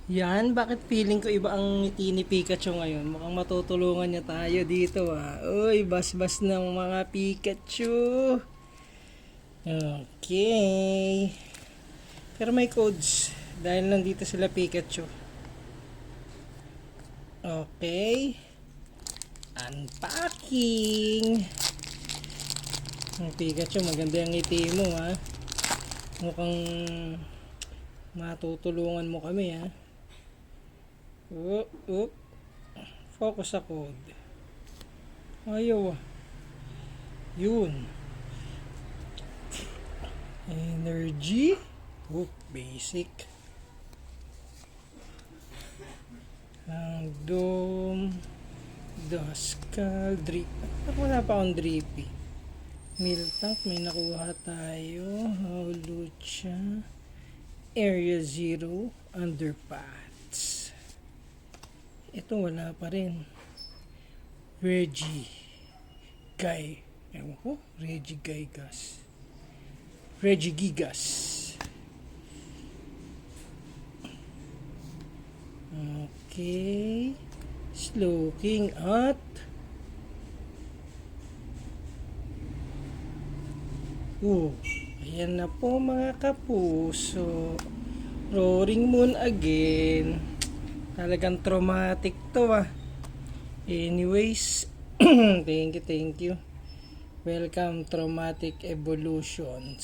Yan, bakit feeling ko iba ang ngiti ni Pikachu ngayon? Mukhang matutulungan niya tayo dito ah. Uy, bas-bas ng mga Pikachu. Okay. Pero may codes. Dahil nandito sila Pikachu. Okay. Unpacking. Ang Pikachu, maganda yung ngiti mo ha. Mukhang matutulungan mo kami ha. Oop. Focus sa code. Ayaw ah. Yun. Energy. Basic. Random. Duskull. Drip. Wala pa akong drippy. Miltank. May nakuha tayo. Howlucha. Area 0. Underpaths. Ito wala pa rin. Reggie. Guy. Ewan ko. Reggie Gigas. Reggie Gigas. Okay. Slowking at ayan na po mga kapuso. Roaring Moon again. Talagang traumatic to ah. Anyways, thank you. Welcome Traumatic Evolutions.